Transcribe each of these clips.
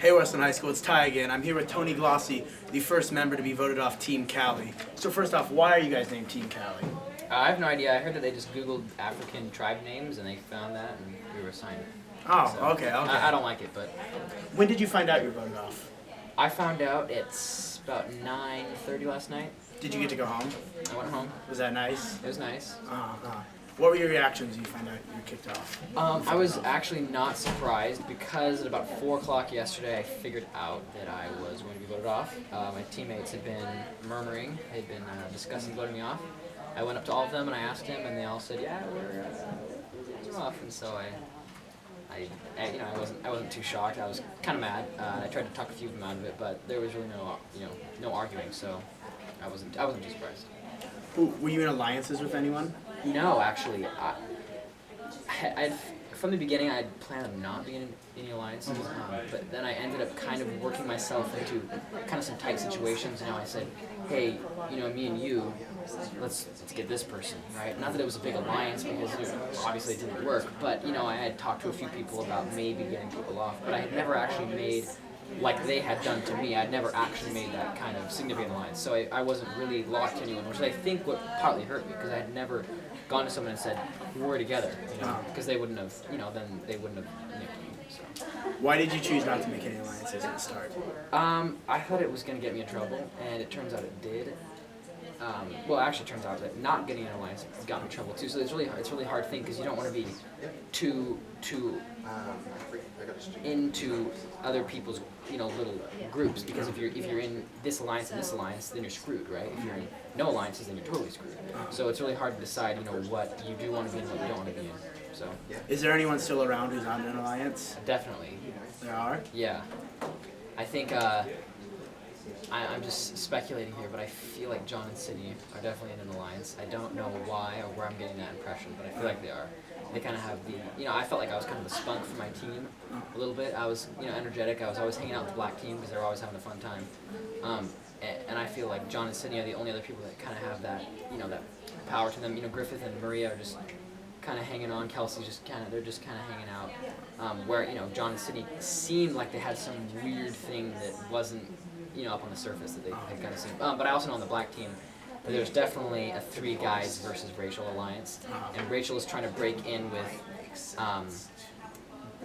Hey Westland High School, it's Ty again. I'm here with Tony Glausi, the first member to be voted off Team Cali. So first off, why are you guys named Team Cali? I have no idea. I heard that they just Googled African tribe names and they found that and we were assigned it. Oh, So, okay. I don't like it, but When did you find out you were voted off? I found out it's about 9:30 last night. Did you get to go home? I went home. Was that nice? It was nice. What were your reactions when you found out you were kicked off? I was actually not surprised because at about 4 o'clock yesterday I figured out that I was going to be voted off. My teammates had been murmuring, they'd been discussing voting me off. I went up to all of them and I asked them and they all said, yeah, we're voting you off. And so I wasn't too shocked. I was kind of mad. I tried to talk a few of them out of it, but there was really no arguing, so I wasn't too surprised. Were you in alliances with anyone? No, actually, from the beginning I had planned on not being in any alliances, but then I ended up kind of working myself into kind of some tight situations. And I said, hey, me and you, let's get this person, right? Not that it was a big alliance because obviously it didn't work, but I had talked to a few people about maybe getting people off, but I had never actually made, like they had done to me, I'd never actually made that kind of significant alliance. So I wasn't really locked to anyone, which I think would partly hurt me because I had never gone to someone and said, we're together, because they wouldn't have, then they wouldn't have nicked me. So. Why did you choose not to make any alliances at the start? I thought it was going to get me in trouble, and it turns out it did. Well, actually, it turns out that not getting an alliance got me in trouble too. So it's a really hard thing because you don't want to be too into other people's little groups, because if you're in this alliance and this alliance, then you're screwed, right? If you're in no alliances, then you're totally screwed. So it's really hard to decide what you do want to be in and what you don't want to be in. So is there anyone still around who's not in an alliance? definitely. There are? Yeah. I think I'm just speculating here, but I feel like John and Sydney are definitely in an alliance. I don't know why or where I'm getting that impression, but I feel like they are. They kind of have the, I felt like I was kind of the spunk for my team a little bit. I was, energetic. I was always hanging out with the black team because they were always having a fun time. And I feel like John and Sydney are the only other people that kind of have that, that power to them. Griffith and Maria are just kind of hanging on. Kelsey's they're just kind of hanging out. Where, John and Sydney seemed like they had some weird thing that wasn't, up on the surface that they had kind of seen. But I also know on the black team, there's definitely a 3 guys versus Rachel alliance, and Rachel is trying to break in with,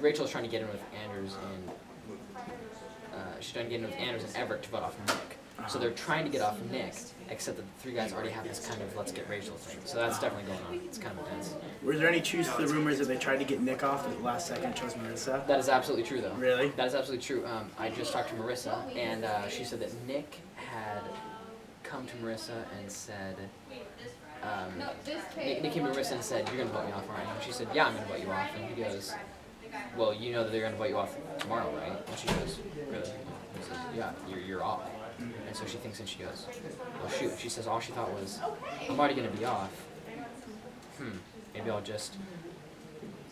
Rachel is trying to get in with Anders and, she's trying to get in with Anders and Everett to vote off Nick. So they're trying to get off Nick, except that the 3 guys already have this kind of let's get Rachel thing. So that's definitely going on. It's kind of intense. Were there any truth to the rumors that they tried to get Nick off at the last second and chose Marissa? That is absolutely true, though. Really? That is absolutely true. I just talked to Marissa, and she said that Nick had come to Marissa and said, Nick came to Marissa and said, you're going to vote me off, aren't you? And she said, yeah, I'm going to vote you off. And he goes, well, you know that they're going to vote you off tomorrow, right? And she goes, really? He says, yeah, you're off. And so she thinks, and she goes, oh shoot. She says all she thought was, I'm already going to be off. Maybe I'll just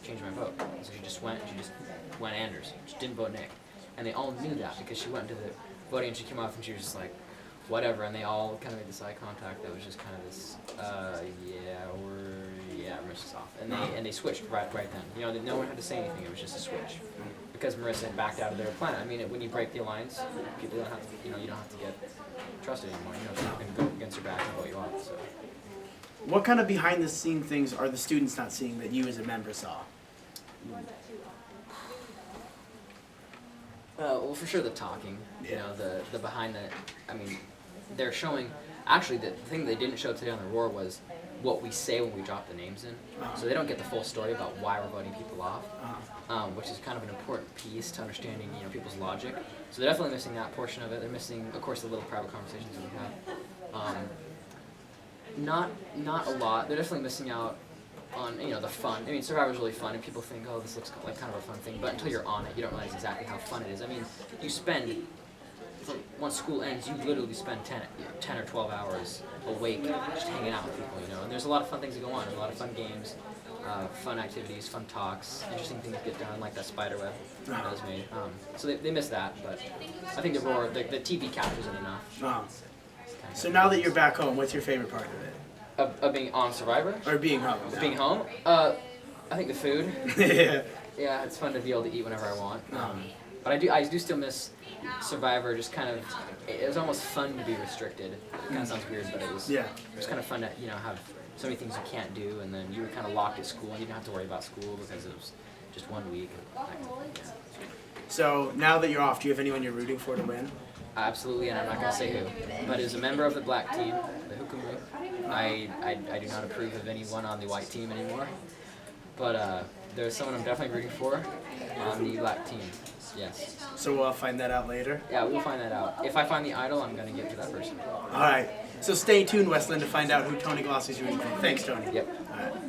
change my vote. So she just went Anders. She didn't vote Nick. And they all knew that because she went into the voting and she came off and she was just like, whatever, and they all kind of made this eye contact that was just kind of this, Marissa's off. And they switched right then. No one had to say anything, it was just a switch. Because Marissa had backed out of their plan. I mean, when you break the alliance, people don't have to, you don't have to get trusted anymore. People can go against your back and vote you off, so. What kind of behind the scene things are the students not seeing that you as a member saw? Well, for sure the talking, the behind the, they're showing, actually the thing they didn't show today on the Roar was what we say when we drop the names in. So they don't get the full story about why we're voting people off, which is kind of an important piece to understanding, people's logic. So they're definitely missing that portion of it. They're missing, of course, the little private conversations that we have. Not a lot. They're definitely missing out on, the fun. Survivor's really fun, and people think, oh, this looks like kind of a fun thing, but until you're on it, you don't realize exactly how fun it is. You spend, once school ends, you literally spend 10 or 12 hours awake just hanging out with people, and there's a lot of fun things that go on. There's a lot of fun games, fun activities, fun talks, interesting things get done, like that spider web that was made. So they miss that, but I think the Roar, the TV captures it enough. So now that you're back home, what's your favorite part of it? Of being on Survivor? Or being home? Being home? I think the food. Yeah. Yeah, it's fun to be able to eat whenever I want. But I do still miss Survivor. Just kind of, it was almost fun to be restricted. It kind of sounds weird, but it was kind of fun to have so many things you can't do, and then you were kind of locked at school, and you didn't have to worry about school because it was just 1 week. So now that you're off, do you have anyone you're rooting for to win? Absolutely, and I'm not going to say who. But as a member of the black team, the Hukumu, I do not approve of anyone on the white team anymore. But there's someone I'm definitely rooting for on the black team. Yes. So we'll find that out later? Yeah, we'll find that out. If I find the idol, I'm going to give it to that person. All right. So stay tuned, Westland, to find out who Tony Glausi is rooting for. Thanks, Tony. Yep. All right.